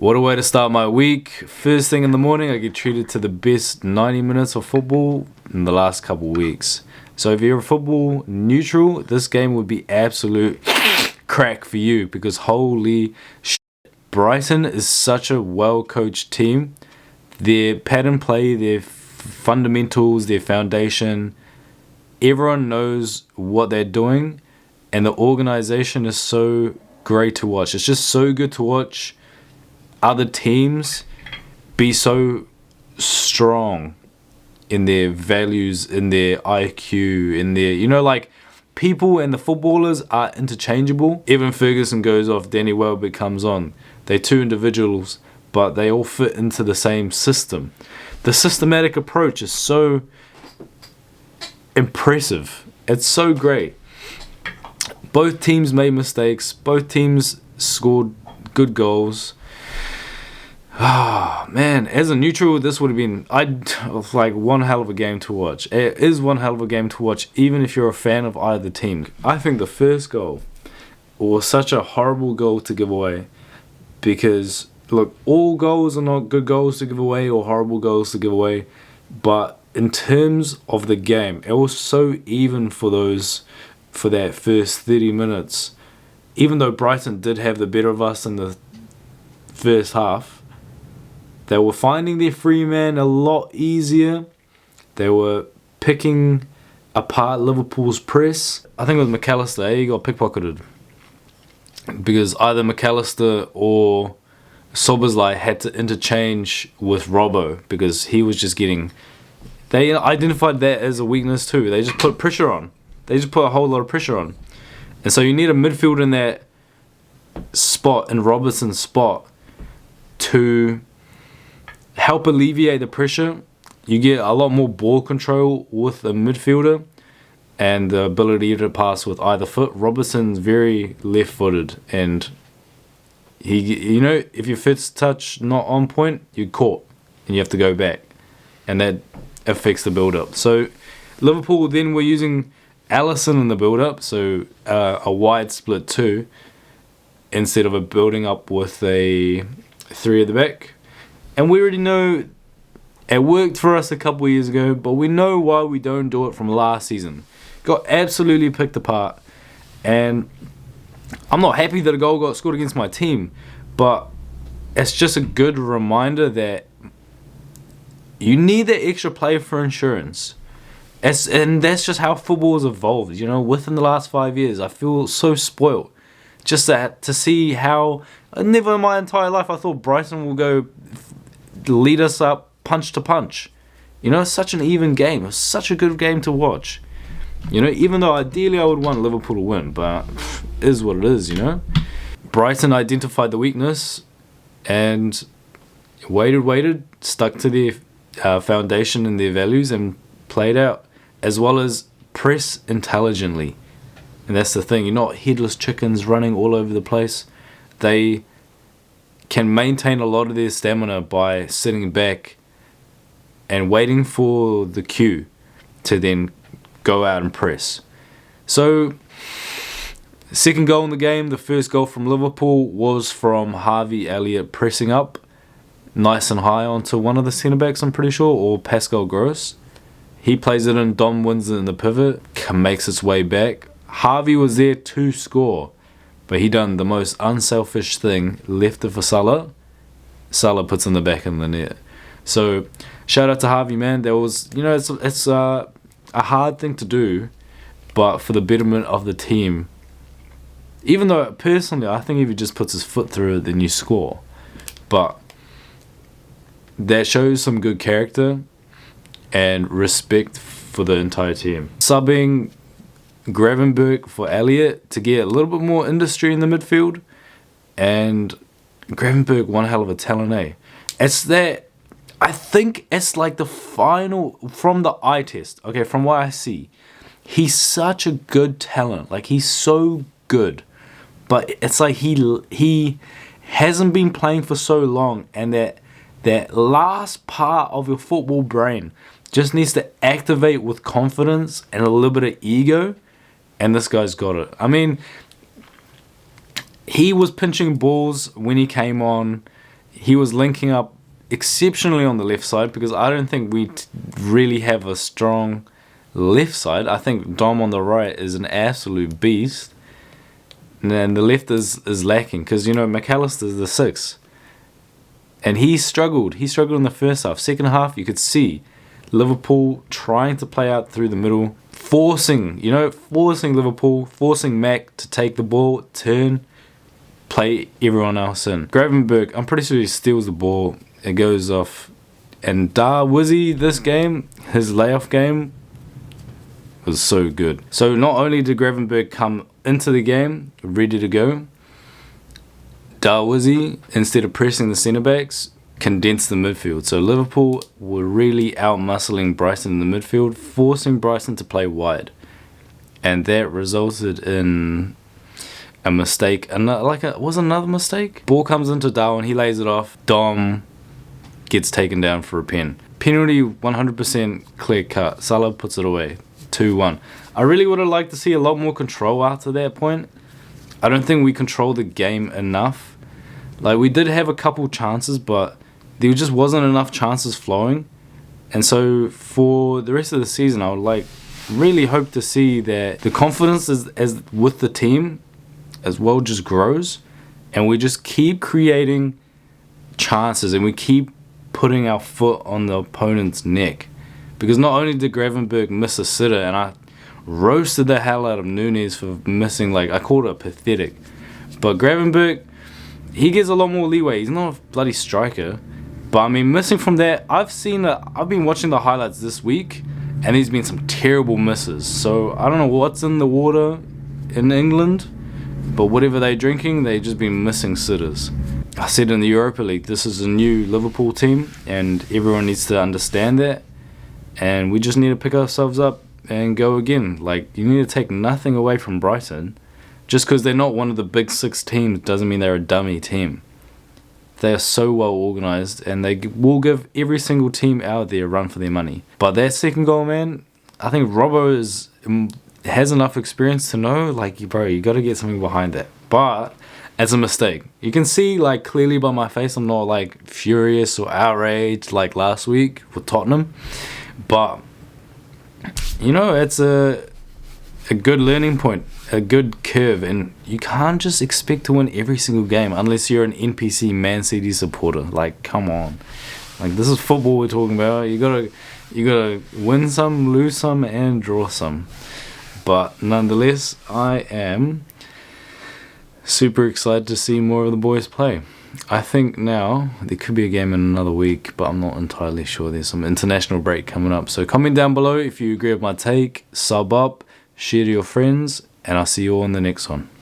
What a way to start my week. First thing in the morning, I get treated to the best 90 minutes of football in the last couple weeks. So if you're a football neutral, this game would be absolute crack for you because holy shit. Brighton is such a well-coached team. Their pattern play, their fundamentals, their foundation, everyone knows what they're doing, and the organization is so great to watch. It's just so good to watch other teams be so strong in their values, in their IQ, in their, like people and the footballers are interchangeable. Evan Ferguson goes off, Danny Welbeck comes on. They're two individuals, but they all fit into the same system. The systematic approach is so impressive. It's so great. Both teams made mistakes. Both teams scored good goals. Ah, man, as a neutral, this would have been like one hell of a game to watch. It is one hell of a game to watch, even if you're a fan of either team. I think the first goal was such a horrible goal to give away because, look, all goals are not good goals to give away or horrible goals to give away, but in terms of the game, it was so even for that first 30 minutes. Even though Brighton did have the better of us in the first half, they were finding their free man a lot easier. They were picking apart Liverpool's press. I think it was McAllister, he got pickpocketed. Because either McAllister or Szoboszlai had to interchange with Robbo because he was just getting... They identified that as a weakness too. They just put pressure on. They just put a whole lot of pressure on. And so you need a midfield in that spot, in Robertson's spot, to help alleviate the pressure. You get a lot more ball control with a midfielder and the ability to pass with either foot. Robertson's very left-footed, and if your first touch not on point, you're caught and you have to go back, and that affects the build-up. So Liverpool then were using Alisson in the build-up, so a wide split 2 instead of a building up with a 3 at the back. And we already know it worked for us a couple of years ago, but we know why we don't do it from last season. Got absolutely picked apart, and I'm not happy that a goal got scored against my team, but it's just a good reminder that you need that extra play for insurance. And that's just how football has evolved, within the last 5 years. I feel so spoiled just to see how, never in my entire life I thought Brighton will go lead us up punch to punch. It's such an even game. It's such a good game to watch. Even though ideally I would want Liverpool to win, but it is what it is, Brighton identified the weakness and waited, stuck to their foundation and their values and played out, as well as press intelligently. And that's the thing, you're not headless chickens running all over the place. They can maintain a lot of their stamina by sitting back and waiting for the cue to then go out and press. So, second goal in the game, the first goal from Liverpool was from Harvey Elliott pressing up nice and high onto one of the centre-backs, I'm pretty sure, or Pascal Gross. He plays it in, Dom wins it in the pivot, makes its way back. Harvey was there to score, but he done the most unselfish thing, left it for Salah. Salah puts in the back of the net. So, shout out to Harvey, man. There was, it's a hard thing to do, but for the betterment of the team. Even though, personally, I think if he just puts his foot through it, then you score. But that shows some good character and respect for the entire team. Subbing Gravenberch for Elliott to get a little bit more industry in the midfield, and Gravenberch, one hell of a talent, eh? It's that, I think it's like the final, from the eye test, okay, from what I see, he's such a good talent, like he's so good, but it's like he hasn't been playing for so long, and that last part of your football brain just needs to activate with confidence and a little bit of ego, and this guy's got it. I mean, he was pinching balls when he came on. he was linking up exceptionally on the left side, because I don't think we really have a strong left side. I think Dom on the right is an absolute beast, and the left is lacking, because McAllister's the 6, and he struggled in the first half. Second half, you could see Liverpool trying to play out through the middle, forcing Liverpool, forcing Mac to take the ball, turn, play everyone else in. Gravenberch, I'm pretty sure he steals the ball, it goes off, and Wizzy, this game, his layoff game was so good. So not only did Gravenberch come into the game ready to go, Wizzy, instead of pressing the centre backs, condensed the midfield. So Liverpool were really out-muscling Brighton in the midfield, forcing Brighton to play wide, and that resulted in a mistake. Was another mistake. Ball comes into Darwin, he lays it off. Dom gets taken down for a pen. Penalty 100% clear cut. Salah puts it away. 2-1. I really would have liked to see a lot more control after that point. I don't think we controlled the game enough. Like, we did have a couple chances, but there just wasn't enough chances flowing. And so for the rest of the season, I would really hope to see that the confidence as with the team as well just grows, and we just keep creating chances, and we keep putting our foot on the opponent's neck. Because not only did Gravenberch miss a sitter, and I roasted the hell out of Nunes for missing, I called it pathetic, but Gravenberch, he gets a lot more leeway. He's not a bloody striker, but I mean, missing from that, I've been watching the highlights this week, and there's been some terrible misses. So I don't know what's in the water in England, but whatever they're drinking, they've just been missing sitters. I said in the Europa League, this is a new Liverpool team, and everyone needs to understand that, and we just need to pick ourselves up and go again. You need to take nothing away from Brighton. Just because they're not one of the big 6 teams doesn't mean they're a dummy team. They are so well organised, and they will give every single team out there a run for their money. But that second goal, man, I think Robbo has enough experience to know, bro, you got to get something behind that. But it's a mistake. You can see, clearly by my face, I'm not, furious or outraged like last week with Tottenham. But, it's a good learning point, a good curve, and you can't just expect to win every single game unless you're an NPC Man City supporter. Come on. This is football we're talking about. You gotta win some, lose some, and draw some. But nonetheless, I am super excited to see more of the boys play. I think now there could be a game in another week, but I'm not entirely sure. There's some international break coming up. So comment down below if you agree with my take, sub up, share to your friends, and I'll see you all in the next one.